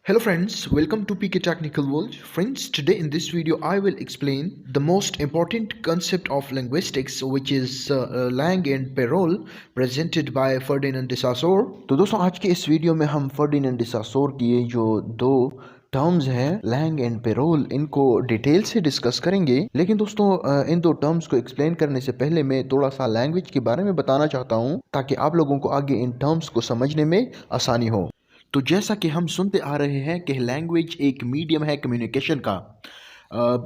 Hello friends, welcome to PK Technical World. Friends, today in this video I will explain the most important concept of linguistics which is Lang and Perol presented by Ferdinand de Saussure. तो दोस्तों आज के इस video में हम Ferdinand de Saussure की ये जो दो टर्म्स हैं लैंग एंड पेरोल इनको डिटेल से डिस्कस करेंगे। लेकिन दोस्तों इन दो टर्म्स को एक्सप्लेन करने से पहले मैं थोड़ा सा लैंग्वेज के बारे में बताना चाहता हूँ ताकि आप लोगों को आगे इन टर्म्स को समझने में आसानी हो। तो जैसा कि हम सुनते आ रहे हैं कि लैंग्वेज एक मीडियम है कम्युनिकेशन का।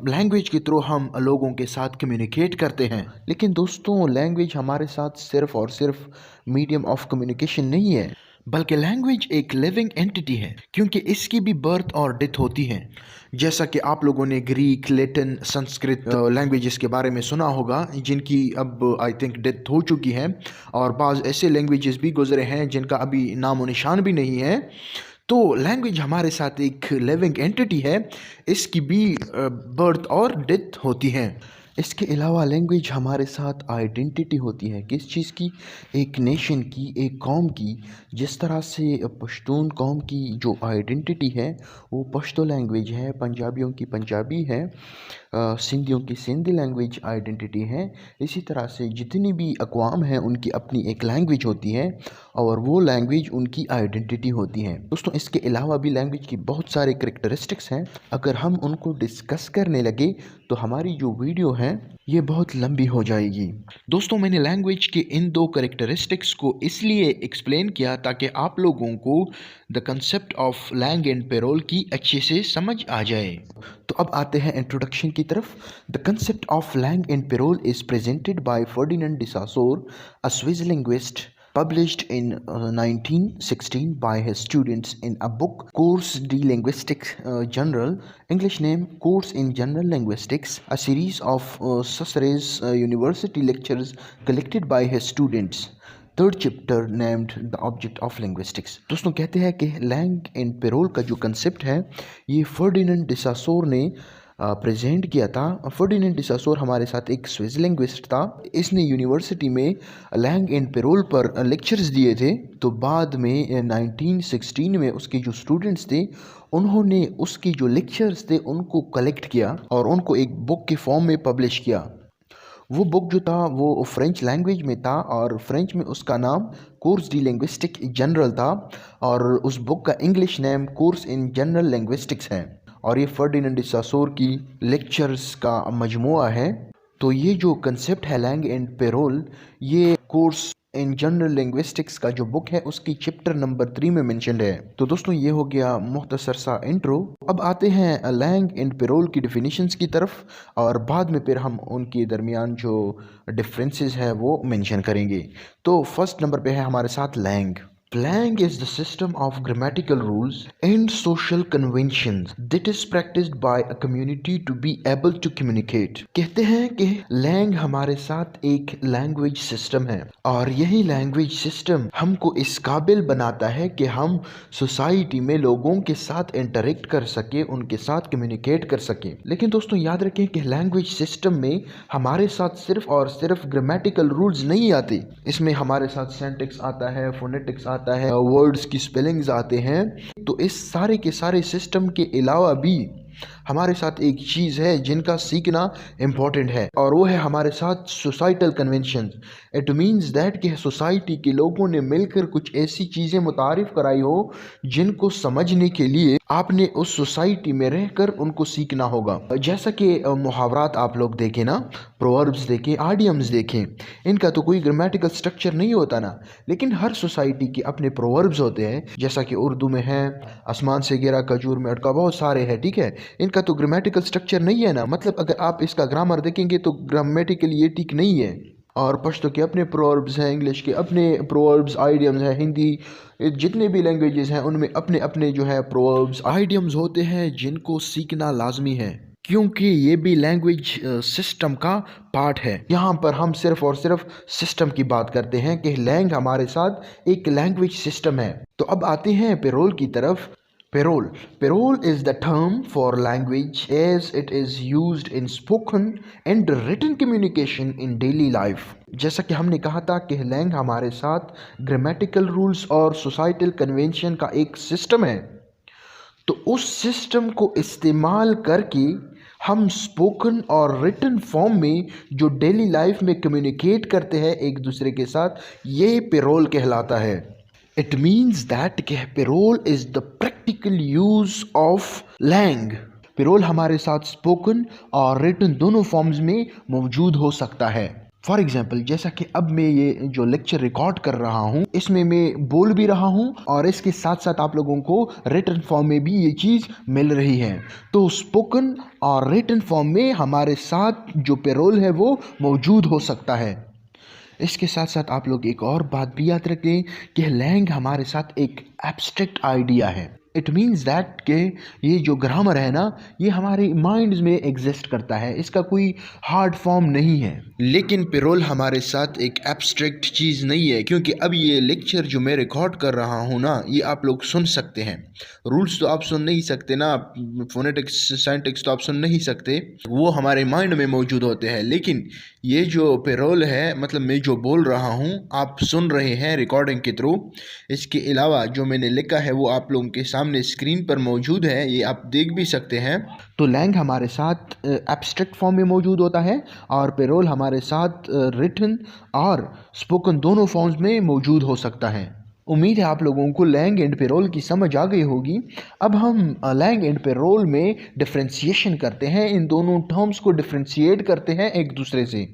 लैंग्वेज के थ्रू हम लोगों के साथ कम्युनिकेट करते हैं। लेकिन दोस्तों लैंग्वेज हमारे साथ सिर्फ और सिर्फ मीडियम ऑफ कम्युनिकेशन नहीं है, बल्कि लैंग्वेज एक लिविंग एंटिटी है क्योंकि इसकी भी बर्थ और डेथ होती है। जैसा कि आप लोगों ने ग्रीक, लैटिन, संस्कृत लैंग्वेजेस के बारे में सुना होगा जिनकी अब आई थिंक डेथ हो चुकी है, और बाज़ ऐसे लैंग्वेजेस भी गुजरे हैं जिनका अभी नामो निशान भी नहीं है। तो लैंग्वेज हमारे साथ एक लिविंग एंटिटी है, इसकी भी बर्थ और डेथ होती है। इसके अलावा लैंग्वेज हमारे साथ आइडेंटिटी होती है। किस चीज़ की? एक नेशन की, एक कौम की। जिस तरह से पश्तून कौम की जो आइडेंटिटी है वो पश्तो लैंग्वेज है, पंजाबियों की पंजाबी है, सिंधियों की सिंधी लैंग्वेज आइडेंटिटी है। इसी तरह से जितनी भी अक़वाम हैं उनकी अपनी एक लैंग्वेज होती है और वो लैंग्वेज उनकी आइडेंटिटी होती है। दोस्तों इसके अलावा भी लैंग्वेज की बहुत सारे करैक्टरिस्टिक्स हैं। अगर हम उनको डिस्कस करने लगे तो हमारी जो वीडियो है ये बहुत लंबी हो जाएगी। दोस्तों मैंने लैंग्वेज के इन दो करैक्टरिस्टिक्स को इसलिए एक्सप्लेन किया ताकि आप लोगों को the concept of langue and parole की अच्छे से समझ आ जाए। तो अब आते हैं इंट्रोडक्शन की तरफ। The concept of langue and parole is presented by Ferdinand de Saussure, a Swiss linguist, published in 1916 by his students in a book, Cours de Linguistique General, English name Course in General Linguistics, a series of Saussure's university lectures collected by his students. Third chapter named the object of linguistics. दोस्तों कहते हैं कि Lang and payroll का जो concept है ये Ferdinand de Saussure ने present किया था। फर्डिनेंड de Saussure हमारे साथ एक स्विस लिंग्विस्ट था। इसने यूनिवर्सिटी में लैंग एंड पेरोल पर लेक्चर्स दिए थे। तो बाद में 1916 में उसके जो स्टूडेंट्स थे उन्होंने उसके जो लेक्चर्स थे उनको कलेक्ट किया और उनको एक बुक के फॉर्म में पब्लिश किया। वो बुक जो था वो फ्रेंच लैंग्वेज में था और फ्रेंच में उसका नाम कोर्स डी लिंग्विस्टिक जनरल था और उस बुक का English name course in general linguistics है। और ये फर्डिनेंड de Saussure की लेक्चर्स का मजमुआ है। तो ये जो कंसेप्ट है लैंग एंड पेरोल ये कोर्स इन जनरल लिंग्विस्टिक्स का जो बुक है उसकी चैप्टर नंबर 3 में मेंशन्ड है। तो दोस्तों ये हो गया मुख्तसर सा इंट्रो। अब आते हैं लैंग एंड पेरोल की डिफिनीशंस की तरफ और बाद में फिर हम उनके दरमियान जो डिफरेंसेस है वो मेंशन करेंगे। तो फर्स्ट नंबर पे है हमारे साथ Lang. Slang is the system of grammatical rules and social conventions that is practiced by a community to be able to communicate। कहते हैं कि लैंग हमारे साथ एक लैंग्वेज सिस्टम है और यही लैंग्वेज सिस्टम हमको इस काबिल बनाता है कि हम सोसाइटी में लोगों के साथ इंटरेक्ट कर सके, उनके साथ कम्युनिकेट कर सके। लेकिन दोस्तों याद रखें कि लैंग्वेज सिस्टम में हमारे साथ सिर्फ और सिर्फ ग्रामेटिकल रूल्स नहीं आते, इसमें हमारे साथ सिंटैक्स आता है, फोनेटिक्स आता है, वर्ड्स की स्पेलिंग्स आते हैं। तो इस सारे के सारे सिस्टम के अलावा भी हमारे साथ एक चीज़ है जिनका सीखना इम्पॉर्टेंट है और वो है हमारे साथ societal convention. It means that कि सोसाइटी के लोगों ने मिलकर कुछ ऐसी चीज़ें मुतारिफ कराई हो जिनको समझने के लिए आपने उस सोसाइटी में रहकर उनको सीखना होगा। जैसा कि मुहावरात आप लोग देखें ना, प्रोवर्ब्स देखें, आडियम्स देखें, इनका तो कोई ग्रामेटिकल स्ट्रक्चर नहीं होता ना, लेकिन हर सोसाइटी के अपने प्रोवर्ब्स होते हैं। जैसा कि उर्दू में है आसमान से गिरा खजूर में अटका, बहुत सारे हैं, ठीक है। इनका तो ग्रामेटिकल स्ट्रक्चर नहीं है ना, मतलब अगर आप इसका ग्रामर देखेंगे तो ग्रामेटिकली ये ठीक नहीं है। और पश्तो के अपने प्रोवर्ब्स हैं, इंग्लिश के अपने प्रोवर्ब्स, आइडियम्स हैं, हिंदी जितने भी लैंग्वेजेस हैं उनमें अपने अपने जो है प्रोवर्ब्स, आइडियम्स होते हैं जिनको सीखना लाजमी है क्योंकि ये भी लैंग्वेज सिस्टम का पार्ट है। यहाँ पर हम सिर्फ और सिर्फ सिस्टम की बात करते हैं कि लैंग हमारे साथ एक लैंग्वेज सिस्टम है। तो अब आते हैं पेरोल की तरफ। Parole. Parole is the term for language as it is used in spoken and written communication in daily life. जैसा कि हमने कहा था कि लैंग हमारे साथ ग्रामेटिकल रूल्स और सोसाइटल कन्वेंशन का एक सिस्टम है। तो उस सिस्टम को इस्तेमाल करके हम स्पोकन और रिटन फॉर्म में जो डेली लाइफ में कम्युनिकेट करते हैं एक दूसरे के साथ, ये पेरोल कहलाता है। इट मीन्स दैट कि parole is the practical use of langue. Parole हमारे साथ स्पोकन और रिटन दोनों फॉर्म्स में मौजूद हो सकता है। फॉर एग्जाम्पल, जैसा कि अब मैं ये जो लेक्चर रिकॉर्ड कर रहा हूँ इसमें मैं बोल भी रहा हूँ और इसके साथ साथ आप लोगों को रिटन फॉर्म में भी ये चीज़ मिल रही है। तो स्पोकन और रिटन फॉर्म में हमारे साथ जो पेरोल है वो मौजूद हो सकता है। इसके साथ साथ आप लोग एक और बात भी याद रखें कि लैंग हमारे साथ एक एब्स्ट्रैक्ट आइडिया है। इट मीन्स दैट कि ये जो ग्रामर है ना, ये हमारे माइंड्स में एग्जिस्ट करता है, इसका कोई हार्ड फॉर्म नहीं है। लेकिन पेरोल हमारे साथ एक एब्स्ट्रैक्ट चीज़ नहीं है, क्योंकि अब ये लेक्चर जो मैं रिकॉर्ड कर रहा हूँ ना, ये आप लोग सुन सकते हैं। रूल्स तो आप सुन नहीं सकते ना, फोनेटिक्स साइंटिक्स तो आप सुन नहीं सकते, वो हमारे माइंड में मौजूद होते हैं। लेकिन ये जो पेरोल है, मतलब मैं जो बोल रहा हूँ आप सुन रहे हैं रिकॉर्डिंग के थ्रू। इसके अलावा जो मैंने लिखा है वो आप लोगों के सामने स्क्रीन पर मौजूद है, ये आप देख भी सकते हैं। तो लैंग हमारे साथ एब्स्ट्रैक्ट फॉर्म में मौजूद होता है और पेरोल हमारे साथ रिटन और स्पोकन दोनों फॉर्म्स में मौजूद हो सकता है। उम्मीद है आप लोगों को लैंग एंड पेरोल की समझ आ गई होगी। अब हम लैंग एंड पेरोल में डिफ्रेंशिएशन करते हैं, इन दोनों टर्म्स को डिफ्रेंशिएट करते हैं एक दूसरे से।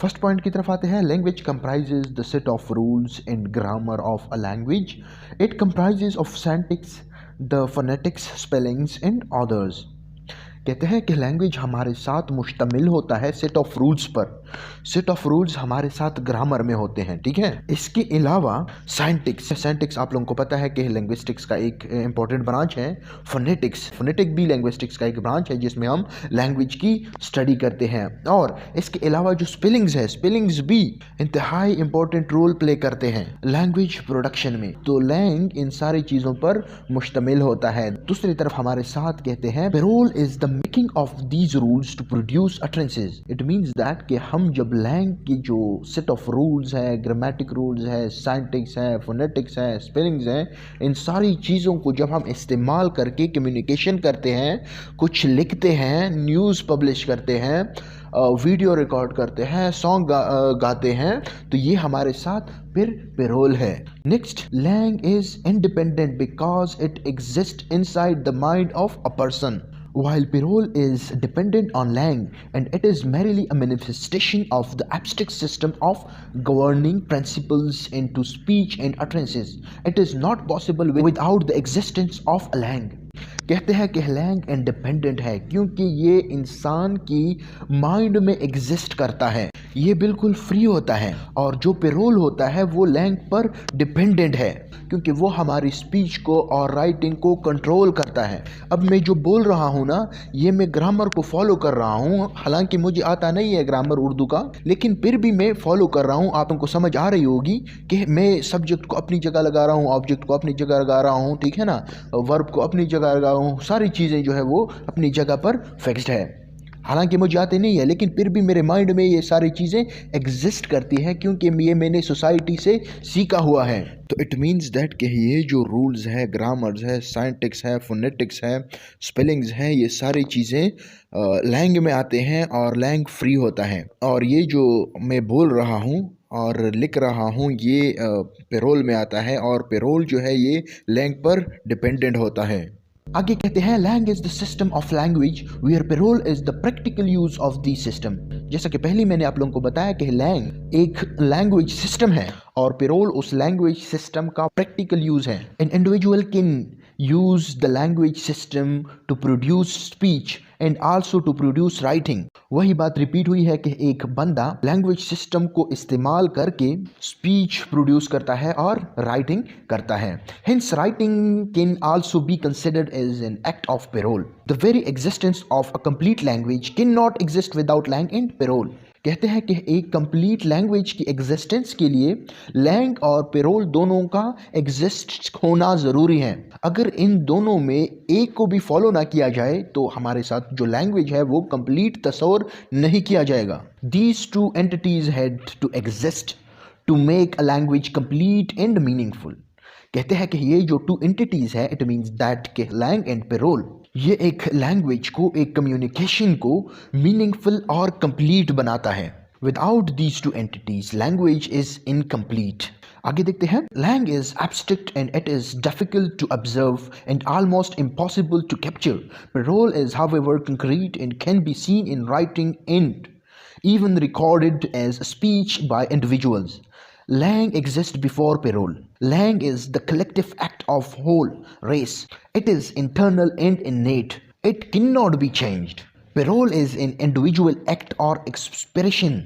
फर्स्ट पॉइंट की तरफ आते हैं। Language comprises the set of rules and grammar of a language. It comprises of syntax, the phonetics, spellings and others. कहते हैं कि लैंग्वेज हमारे साथ मुश्तमिल होता है सेट ऑफ रूल्स पर। सेट ऑफ रूल्स हमारे साथ ग्रामर में होते हैं, ठीक है। इसके अलावा साइंटिक्स आप लोगों को पता है कि लिंग्विस्टिक्स का एक इंपॉर्टेंट ब्रांच है। फोनेटिक भी लिंग्विस्टिक्स का एक ब्रांच है जिसमें हम लैंग्वेज की स्टडी करते हैं। और इसके अलावा जो स्पेलिंग्स भी इंतहाई इंपॉर्टेंट रोल प्ले करते हैं लैंग्वेज प्रोडक्शन में। तो लैंग इन सारी चीज़ों पर मुश्तमिल होता है। दूसरी तरफ हमारे साथ कहते हैं parole is the making of these rules to produce utterances. It means that कि हम जब लैंग की जो सेट ऑफ रूल्स है, ग्रामेटिक रूल्स है, साइंटिक्स है, फोनेटिक्स है, स्पेलिंग्स है, इन सारी चीज़ों को जब हम इस्तेमाल करके कम्युनिकेशन करते हैं, कुछ लिखते हैं, न्यूज़ पब्लिश करते हैं, वीडियो रिकॉर्ड करते हैं, सॉन्ग गाते हैं, तो ये हमारे साथ फिर पेरोल है। Next, langue is independent because it exist inside the mind of a person, while parole is dependent on lang and it is merely a manifestation of the abstract system of governing principles into speech and utterances. It is not possible without the existence of a lang. कहते हैं कि Lang independent है क्योंकि ये इंसान की mind में exist करता है, ये बिल्कुल फ्री होता है। और जो पेरोल होता है वो लैंग पर डिपेंडेंट है क्योंकि वो हमारी स्पीच को और राइटिंग को कंट्रोल करता है। अब मैं जो बोल रहा हूँ ना, ये मैं ग्रामर को फॉलो कर रहा हूँ, हालांकि मुझे आता नहीं है ग्रामर उर्दू का, लेकिन फिर भी मैं फॉलो कर रहा हूँ। आप उनको समझ आ रही होगी कि मैं सब्जेक्ट को अपनी जगह लगा रहा हूँ, ऑब्जेक्ट को अपनी जगह लगा रहा हूँ, ठीक है ना, वर्ब को अपनी जगह लगा रहा हूँ, सारी चीज़ें जो है वो अपनी जगह पर फिक्स्ड है। हालांकि मुझे आते नहीं है लेकिन फिर भी मेरे माइंड में ये सारी चीज़ें एग्जिस्ट करती हैं क्योंकि ये मैंने सोसाइटी से सीखा हुआ है। तो इट मीन्स दैट कि ये जो रूल्स है, ग्रामर्स है, साइंटिक्स है, फोनेटिक्स है, स्पेलिंग्स है, ये सारी चीज़ें लैंग में आते हैं और लैंग फ्री होता है। और ये जो मैं बोल रहा हूँ और लिख रहा हूँ ये पेरोल में आता है और पेरोल जो है ये लैंग पर डिपेंडेंट होता है। आगे कहते हैं langue is the system of language where parole is the practical use of the system. जैसा कि पहले मैंने आप लोगों को बताया कि लैंग एक लैंग्वेज सिस्टम है और पेरोल उस लैंग्वेज सिस्टम का प्रैक्टिकल यूज है। An individual can use the language system to produce speech and also to produce writing. वही बात रिपीट हुई है कि एक बंदा लैंग्वेज सिस्टम को इस्तेमाल करके स्पीच प्रोड्यूस करता है और राइटिंग करता है। Hence, writing can also be considered as an act of parole. The very existence of a complete language cannot exist without lang and parole. कहते हैं कि एक कंप्लीट लैंग्वेज की एग्जिस्टेंस के लिए लैंग और पेरोल दोनों का एग्जिस्ट होना ज़रूरी है। अगर इन दोनों में एक को भी फॉलो ना किया जाए तो हमारे साथ जो लैंग्वेज है वो कंप्लीट तस्वर नहीं किया जाएगा। These two entities had to exist to make a language complete and meaningful. कहते हैं कि ये जो टू एंटिटीज है, इट मींस दैट के लैंग एंड पेरोल, ये एक लैंग्वेज को, एक कम्युनिकेशन को मीनिंगफुल और कंप्लीट बनाता है। Without these two entities language is incomplete. आगे देखते हैं। Langue is abstract and it is difficult to observe and almost impossible to capture. Parole is however concrete and can be seen in writing and even recorded as speech by individuals. Lang exists before parole. Lang is the collective act of whole race. It is internal and innate. It cannot be changed. Parole is an individual act or expression.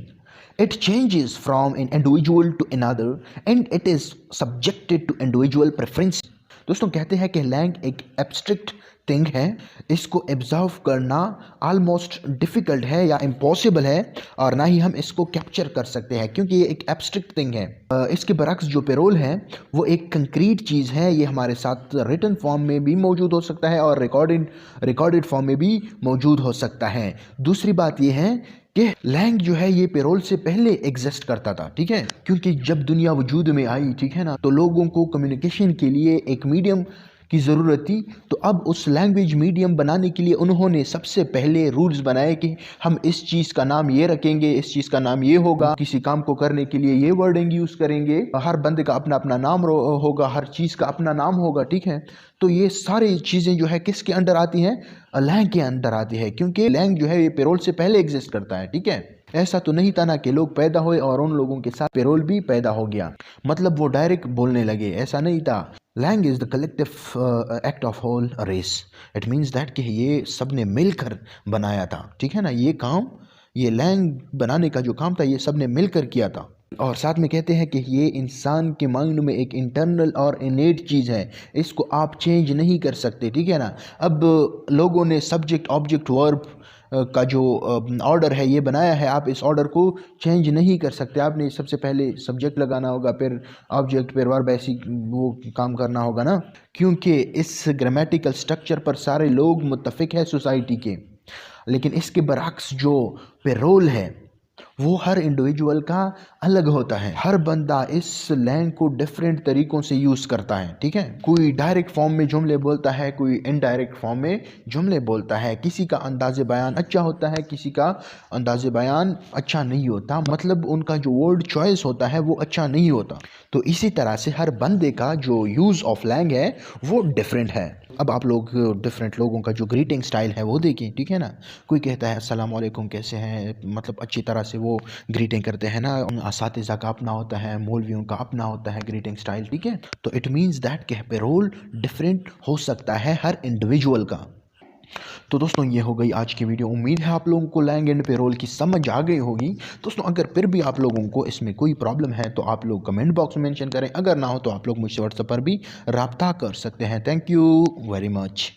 It changes from an individual to another and it is subjected to individual preference. दोस्तों कहते हैं कि Lang एक abstract thing है, इसको observe करना almost difficult है या इम्पॉसिबल है, और ना ही हम इसको कैप्चर कर सकते हैं क्योंकि ये एक एब्स्ट्रैक्ट थिंग है। इसके बरक्स जो पेरोल है वो एक कंक्रीट चीज़ है। ये हमारे साथ रिटन फॉर्म में भी मौजूद हो सकता है और रिकॉर्डेड फॉर्म में भी मौजूद हो सकता है। दूसरी बात ये है कि लैंग जो है ये पेरोल से पहले एग्जिस्ट करता था, ठीक है, क्योंकि जब दुनिया वजूद में आई, ठीक है ना, तो लोगों को कम्युनिकेशन के लिए एक मीडियम की ज़रूरत थी। तो अब उस लैंग्वेज मीडियम बनाने के लिए उन्होंने सबसे पहले रूल्स बनाए कि हम इस चीज़ का नाम ये रखेंगे, इस चीज़ का नाम ये होगा, किसी काम को करने के लिए ये वर्डिंग यूज़ करेंगे, हर बंदे का अपना अपना नाम होगा, हर चीज़ का अपना नाम होगा, ठीक है। तो ये सारी चीज़ें जो है किसके अंडर आती हैं? लैंग के अंदर आती है, क्योंकि लैंग जो है ये पेरोल से पहले एग्जिस्ट करता है, ठीक है। ऐसा तो नहीं था ना कि लोग पैदा हुए और उन लोगों के साथ पेरोल भी पैदा हो गया, मतलब वो डायरेक्ट बोलने लगे, ऐसा नहीं था। Langue is the collective act of whole race. It means that कि ये सब ने मिलकर बनाया था, ठीक है ना। ये काम, ये लैंग बनाने का जो काम था ये सब ने मिलकर किया था। और साथ में कहते हैं कि ये इंसान के माइंड में एक इंटरनल और इनेट चीज़ है, इसको आप चेंज नहीं कर सकते, ठीक है ना। अब लोगों ने सब्जेक्ट ऑब्जेक्ट वर्ब का जो ऑर्डर है ये बनाया है, आप इस ऑर्डर को चेंज नहीं कर सकते। आपने सबसे पहले सब्जेक्ट लगाना होगा, फिर ऑब्जेक्ट, फिर वर्ब, ऐसी वो काम करना होगा ना, क्योंकि इस ग्रामेटिकल स्ट्रक्चर पर सारे लोग मुत्तफिक है सोसाइटी के। लेकिन इसके बरक्स जो पेरोल है वो हर इंडिविजुअल का अलग होता है। हर बंदा इस लैंग को डिफरेंट तरीक़ों से यूज़ करता है, ठीक है। कोई डायरेक्ट फॉर्म में जुमले बोलता है, कोई इनडायरेक्ट फॉर्म में जुमले बोलता है। किसी का अंदाज़ बयान अच्छा होता है, किसी का अंदाज़ बयान अच्छा नहीं होता, मतलब उनका जो वर्ड चॉइस होता है वो अच्छा नहीं होता। तो इसी तरह से हर बंदे का जो यूज़ ऑफ लैंग है वो डिफरेंट है। अब आप लोग डिफरेंट लोगों का जो ग्रीटिंग स्टाइल है वो देखें, ठीक है ना। कोई कहता है अस्सलाम वालेकुम, कैसे हैं, मतलब अच्छी तरह से वो ग्रीटिंग करते हैं ना। असातिज़ा का अपना होता है, मौलवियों का अपना होता है ग्रीटिंग स्टाइल, ठीक है। तो इट मीन्स दैट कि पेरोल डिफरेंट हो सकता है हर इंडिविजुअल का। तो दोस्तों ये हो गई आज की वीडियो। उम्मीद है आप लोगों को लैंग एंड पेरोल की समझ आ गई होगी। दोस्तों अगर फिर भी आप लोगों को इसमें कोई प्रॉब्लम है तो आप लोग कमेंट बॉक्स में मेंशन करें, अगर ना हो तो आप लोग मुझसे व्हाट्सएप पर भी रब्ता कर सकते हैं। Thank you very much.